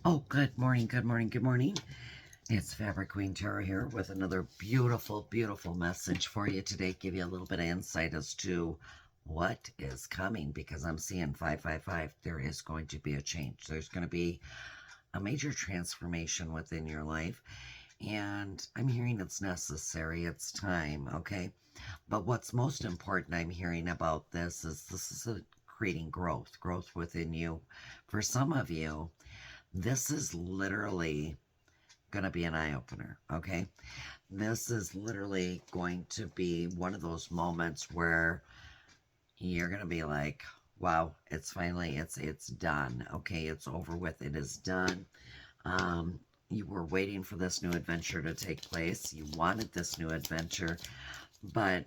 Oh, good morning, good morning, good morning. It's Fabric Queen Tarot here with another beautiful, beautiful message for you today. Give you a little bit of insight as to what is coming because I'm seeing 555. There is going to be a change. There's going to be a major transformation within your life. And I'm hearing it's necessary. It's time, okay? But what's most important I'm hearing about this is creating growth within you. For some of you, this is literally going to be an eye opener, okay? This is literally going to be one of those moments where you're going to be like, wow, it's finally it's done. Okay, it's over with. It is done. You were waiting for this new adventure to take place. You wanted this new adventure, but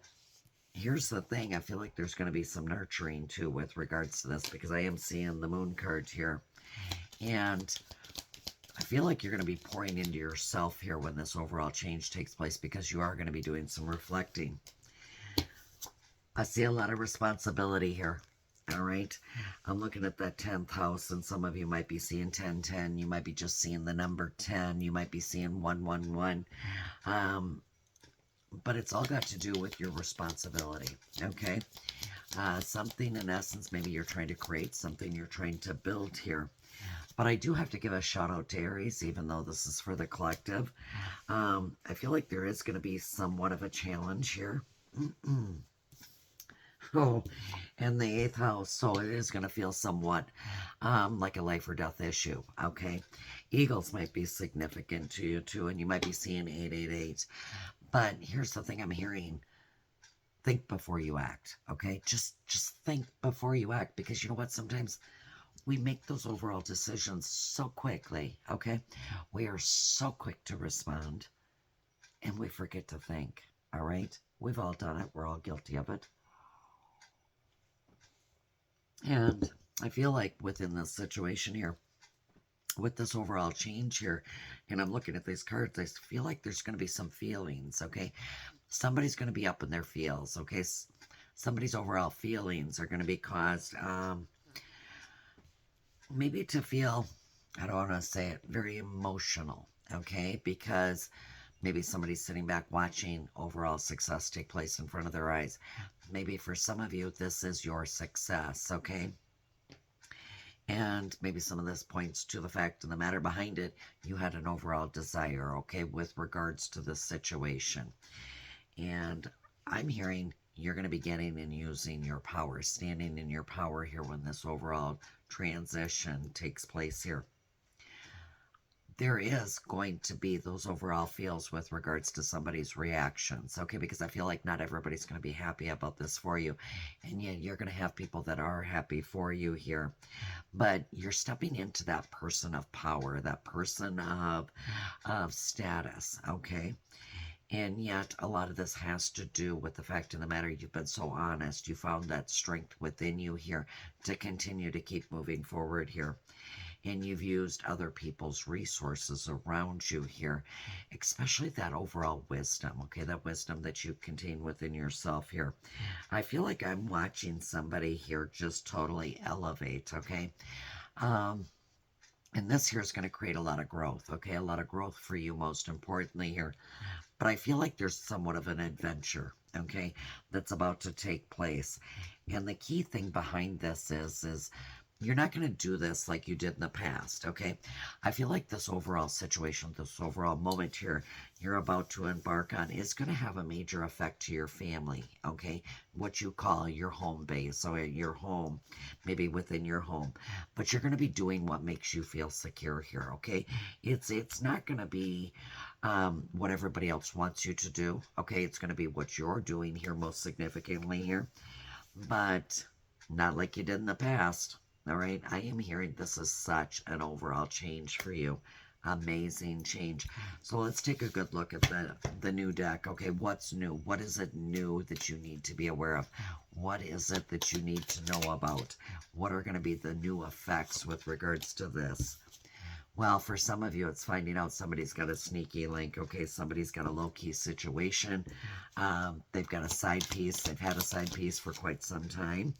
here's the thing. I feel like there's going to be some nurturing too with regards to this because I am seeing the moon card here. And I feel like you're going to be pouring into yourself here when this overall change takes place because you are going to be doing some reflecting. I see a lot of responsibility here. All right. I'm looking at that 10th house, and some of you might be seeing 1010. You might be just seeing the number 10. You might be seeing 111. But it's all got to do with your responsibility. Okay. Something in essence, maybe you're trying to create something you're trying to build here. But I do have to give a shout out to Aries, even though this is for the collective. I feel like there is going to be somewhat of a challenge here. Oh, and the 8th house, so it is going to feel somewhat like a life or death issue, okay? Eagles might be significant to you too, and you might be seeing 888. But here's the thing I'm hearing. Think before you act, okay? Just think before you act, because you know what? Sometimes we make those overall decisions so quickly, okay? We are so quick to respond, and we forget to think, all right? We've all done it. We're all guilty of it. And I feel like within this situation here, with this overall change here, and I'm looking at these cards, I feel like there's going to be some feelings, okay? Somebody's going to be up in their feels, okay? Somebody's overall feelings are going to be caused, maybe to feel, I don't want to say it, very emotional, okay? Because maybe somebody's sitting back watching overall success take place in front of their eyes. Maybe for some of you, this is your success, okay? And maybe some of this points to the fact of the matter behind it, you had an overall desire, okay, with regards to this situation. And I'm hearing you're going to be getting and using your power, standing in your power here when this overall transition takes place here. There is going to be those overall feels with regards to somebody's reactions, okay? Because I feel like not everybody's going to be happy about this for you. And yet you're going to have people that are happy for you here. But you're stepping into that person of power, that person of status, okay? And yet a lot of this has to do with the fact of the matter, you've been so honest. You found that strength within you here to continue to keep moving forward here. And you've used other people's resources around you here, especially that overall wisdom, okay? That wisdom that you contain within yourself here. I feel like I'm watching somebody here just totally elevate, okay? And this here is going to create a lot of growth, okay? A lot of growth for you, most importantly here. But I feel like there's somewhat of an adventure, okay, that's about to take place. And the key thing behind this is you're not going to do this like you did in the past, okay? I feel like this overall situation, this overall moment here you're about to embark on is going to have a major effect to your family, okay? What you call your home base, so your home, maybe within your home. But you're going to be doing what makes you feel secure here, okay? It's not going to be what everybody else wants you to do, okay? It's going to be what you're doing here most significantly here, but not like you did in the past. All right, I am hearing this is such an overall change for you. Amazing change. So let's take a good look at the new deck. Okay, what's new? What is it new that you need to be aware of? What is it that you need to know about? What are going to be the new effects with regards to this? Well, for some of you, it's finding out somebody's got a sneaky link. Okay, somebody's got a low-key situation. They've got a side piece. They've had a side piece for quite some time.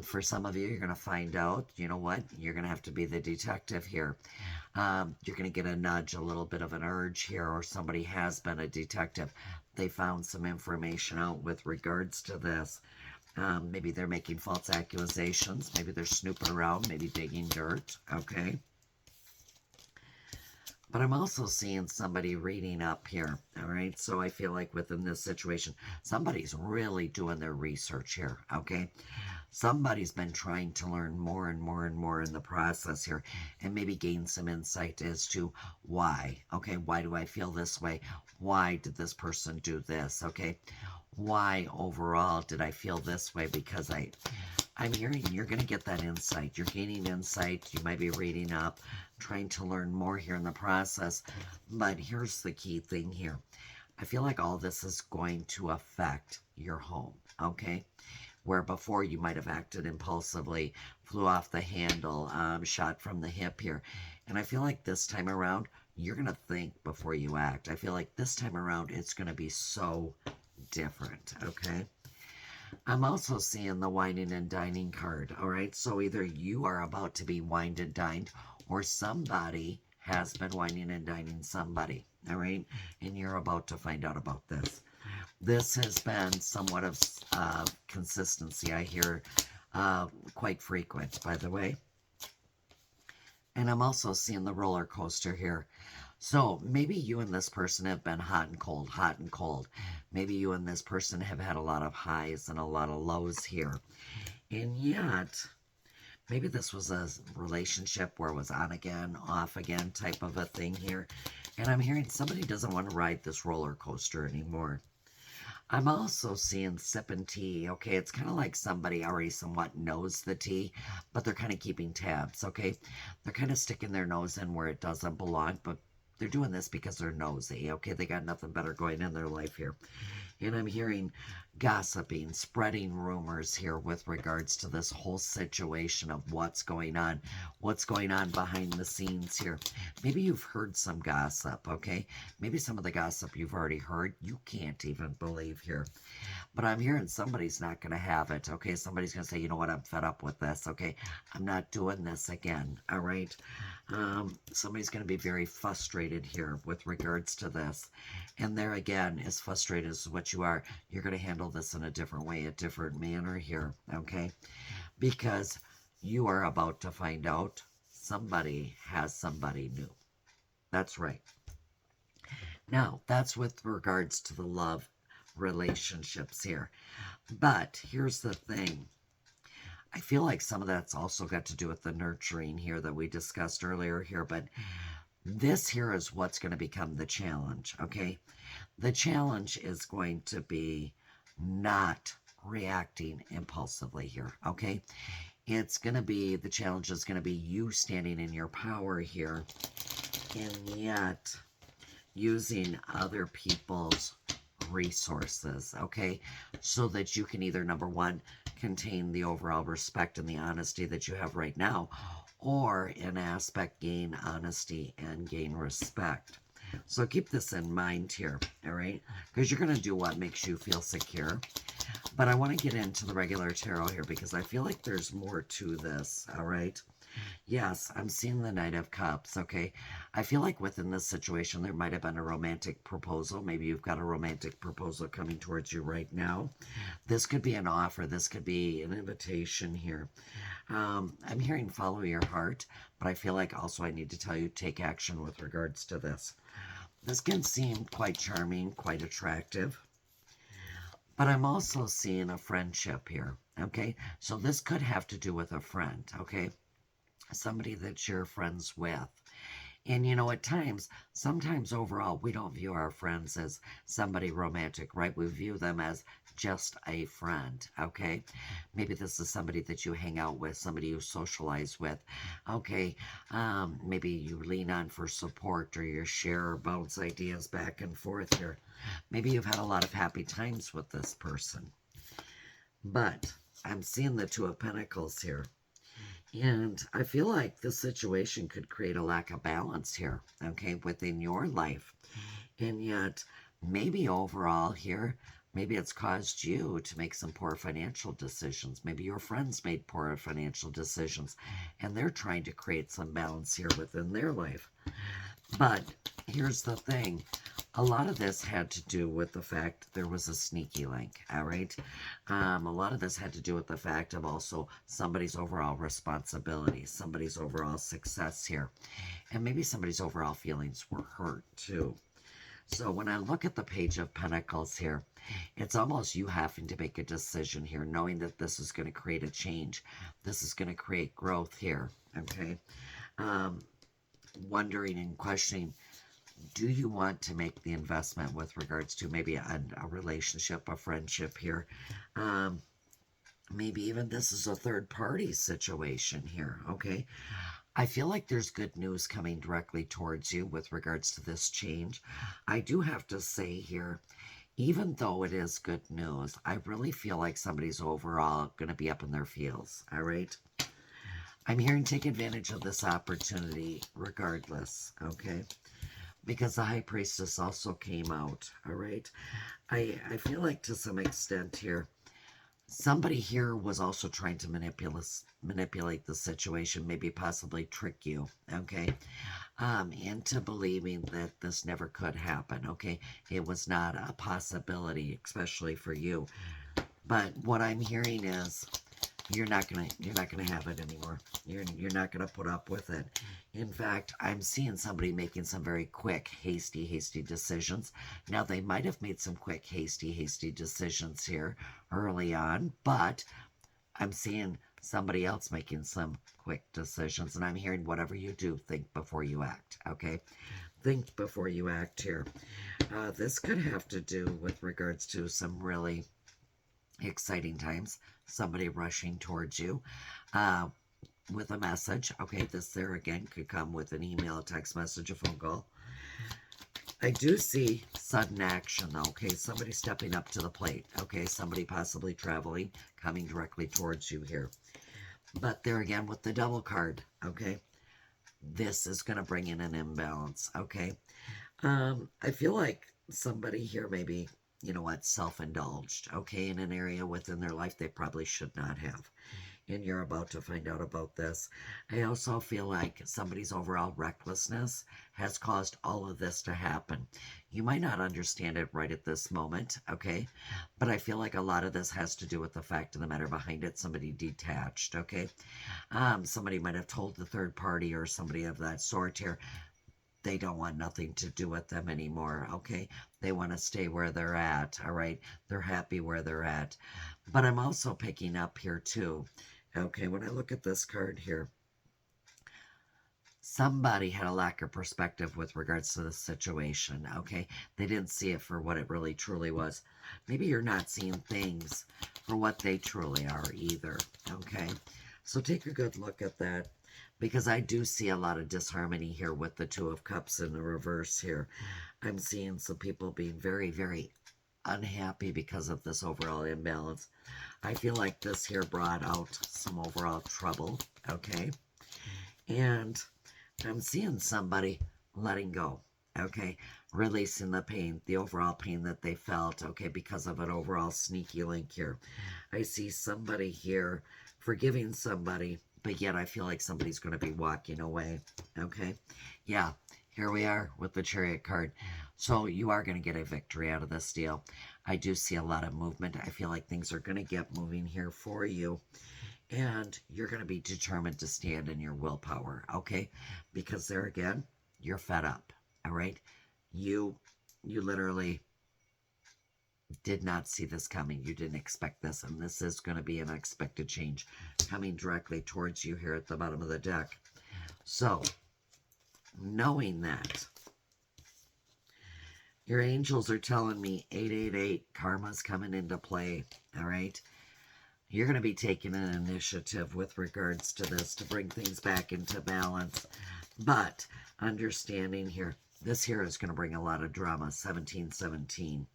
For some of you, you're going to find out, you know what, you're going to have to be the detective here. You're going to get a nudge, a little bit of an urge here, or somebody has been a detective. They found some information out with regards to this. Maybe they're making false accusations. Maybe they're snooping around, maybe digging dirt, okay? But I'm also seeing somebody reading up here, all right? So I feel like within this situation, somebody's really doing their research here, okay? Somebody's been trying to learn more and more and more in the process here and maybe gain some insight as to why, okay? Why do I feel this way? Why did this person do this, okay? Why overall did I feel this way? Because I'm hearing you're going to get that insight. You're gaining insight. You might be reading up, trying to learn more here in the process. But here's the key thing here. I feel like all this is going to affect your home, okay? Where before you might have acted impulsively, flew off the handle, shot from the hip here. And I feel like this time around, you're going to think before you act. I feel like this time around, it's going to be so different, okay? I'm also seeing the wining and dining card, all right? So either you are about to be wined and dined, or somebody has been wining and dining somebody, all right? And you're about to find out about this. This has been somewhat of consistency, I hear, quite frequent, by the way. And I'm also seeing the roller coaster here. So maybe you and this person have been hot and cold, hot and cold. Maybe you and this person have had a lot of highs and a lot of lows here. And yet, maybe this was a relationship where it was on again, off again type of a thing here. And I'm hearing somebody doesn't want to ride this roller coaster anymore. I'm also seeing sipping tea, okay? It's kind of like somebody already somewhat knows the tea, but they're kind of keeping tabs, okay? They're kind of sticking their nose in where it doesn't belong, but they're doing this because they're nosy, okay? They got nothing better going in their life here. And I'm hearing gossiping, spreading rumors here with regards to this whole situation of what's going on behind the scenes here. Maybe you've heard some gossip, okay? Maybe some of the gossip you've already heard, you can't even believe here. But I'm hearing somebody's not going to have it, okay? Somebody's going to say, you know what, I'm fed up with this, okay? I'm not doing this again, all right? Somebody's going to be very frustrated here with regards to this. And there again, as frustrated as what you are, you're going to handle this in a different way, a different manner here, okay? Because you are about to find out somebody has somebody new. That's right. Now, that's with regards to the love relationships here. But here's the thing. I feel like some of that's also got to do with the nurturing here that we discussed earlier here, but this here is what's going to become the challenge, okay? The challenge is going to be not reacting impulsively here, okay? It's going to be, the challenge is going to be you standing in your power here, and yet using other people's resources, okay? So that you can either, number one, contain the overall respect and the honesty that you have right now, or in aspect gain honesty and gain respect. So keep this in mind here, all right? Because you're going to do what makes you feel secure. But I want to get into the regular tarot here because I feel like there's more to this, all right? Yes, I'm seeing the Knight of Cups, okay? I feel like within this situation, there might have been a romantic proposal. Maybe you've got a romantic proposal coming towards you right now. This could be an offer. This could be an invitation here. I'm hearing follow your heart, but I feel like also I need to tell you take action with regards to this. This can seem quite charming, quite attractive, but I'm also seeing a friendship here, okay? So this could have to do with a friend, okay? Somebody that you're friends with. And you know, at times, sometimes overall, we don't view our friends as somebody romantic, right? We view them as just a friend, okay? Maybe this is somebody that you hang out with, somebody you socialize with, okay? Maybe you lean on for support or you share or bounce ideas back and forth here. Maybe you've had a lot of happy times with this person. But I'm seeing the Two of Pentacles here. And I feel like this situation could create a lack of balance here, okay, within your life. And yet, maybe overall here, Maybe it's caused you to make some poor financial decisions. Maybe your friends made poor financial decisions and they're trying to create some balance here within their life. But here's the thing. A lot of this had to do with the fact there was a sneaky link, all right? A lot of this had to do with the fact of also somebody's overall responsibility, somebody's overall success here, and maybe somebody's overall feelings were hurt too. So when I look at the Page of Pentacles here, it's almost you having to make a decision here, knowing that this is going to create a change. This is going to create growth here, okay? Wondering and questioning, do you want to make the investment with regards to maybe a relationship, a friendship here? Maybe even this is a third party situation here, okay? I feel like there's good news coming directly towards you with regards to this change. I do have to say here, even though it is good news, I really feel like somebody's overall going to be up in their feels, all right? I'm here and take advantage of this opportunity regardless, okay? Because the High Priestess also came out, all right? I feel like to some extent here, somebody here was also trying to manipulate the situation, maybe possibly trick you, okay? Into believing that this never could happen, okay? It was not a possibility, especially for you. But what I'm hearing is you're not gonna have it anymore. You're not gonna put up with it. In fact, I'm seeing somebody making some very quick, hasty decisions. Now they might have made some quick, hasty decisions here early on, but I'm seeing somebody else making some quick decisions, and I'm hearing whatever you do, think before you act, okay? Think before you act here. This could have to do with regards to some really exciting times, somebody rushing towards you with a message. Okay, this there again could come with an email, a text message, a phone call. I do see sudden action though, okay? Somebody stepping up to the plate, okay? Somebody possibly traveling, coming directly towards you here. But there again with the Devil card, okay? This is going to bring in an imbalance, okay? I feel like somebody here maybe, you know what, self-indulged, okay, in an area within their life they probably should not have. And you're about to find out about this. I also feel like somebody's overall recklessness has caused all of this to happen. You might not understand it right at this moment, okay? But I feel like a lot of this has to do with the fact of the matter behind it, somebody detached, okay? Somebody might have told the third party or somebody of that sort here, they don't want nothing to do with them anymore, okay? They want to stay where they're at, all right? They're happy where they're at. But I'm also picking up here too, okay, when I look at this card here, somebody had a lack of perspective with regards to the situation, okay? They didn't see it for what it really truly was. Maybe you're not seeing things for what they truly are either, okay? So take a good look at that, because I do see a lot of disharmony here with the Two of Cups in the reverse here. I'm seeing some people being very, very unhappy because of this overall imbalance. I feel like this here brought out some overall trouble, okay? And I'm seeing somebody letting go, okay? Releasing the pain, the overall pain that they felt, okay, because of an overall sneaky link here. I see somebody here forgiving somebody, but yet I feel like somebody's going to be walking away, okay? Yeah, here we are with the Chariot card. So you are going to get a victory out of this deal. I do see a lot of movement. I feel like things are going to get moving here for you. And you're going to be determined to stand in your willpower, okay? Because there again, you're fed up, all right? You literally did not see this coming. You didn't expect this, and this is going to be an unexpected change coming directly towards you here at the bottom of the deck. So, knowing that, your angels are telling me 888, karma's coming into play, all right? You're going to be taking an initiative with regards to this to bring things back into balance. But understanding here, this here is going to bring a lot of drama, 1717.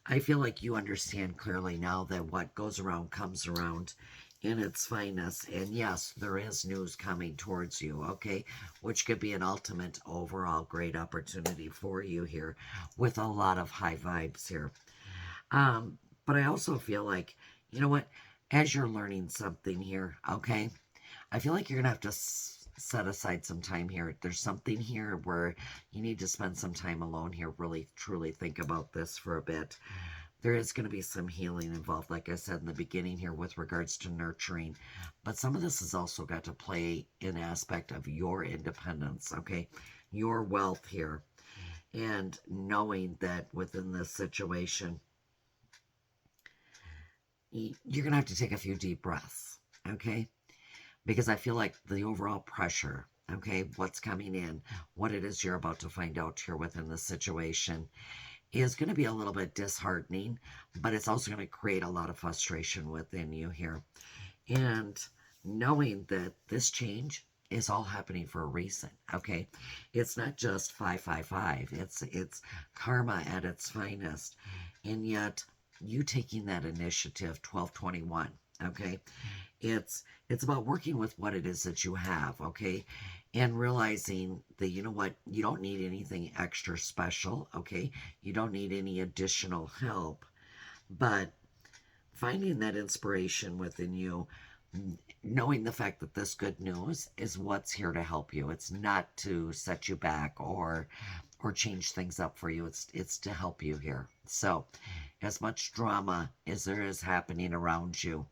I feel like you understand clearly now that what goes around comes around in its finest. And yes, there is news coming towards you, okay? Which could be an ultimate overall great opportunity for you here with a lot of high vibes here. But I also feel like, you know what, as you're learning something here, okay, I feel like you're gonna have to set aside some time here. There's something here where you need to spend some time alone here, really truly think about this for a bit. There is going to be some healing involved, like I said in the beginning here, with regards to nurturing. But some of this has also got to play an aspect of your independence, okay? Your wealth here. And knowing that within this situation, you're going to have to take a few deep breaths, okay? Because I feel like the overall pressure, okay, what's coming in, what it is you're about to find out here within the situation is going to be a little bit disheartening, but it's also going to create a lot of frustration within you here. And knowing that this change is all happening for a reason, okay? It's not just 555. It's karma at its finest. And yet you taking that initiative 1221, okay? It's about working with what it is that you have, okay? And realizing that, you know what, you don't need anything extra special, okay? You don't need any additional help, but finding that inspiration within you, knowing the fact that this good news is what's here to help you. It's not to set you back or change things up for you. It's to help you here. So, as much drama as there is happening around you,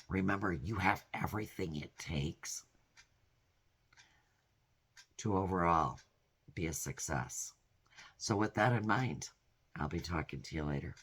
remember, you have everything it takes to overall be a success. So, with that in mind, I'll be talking to you later.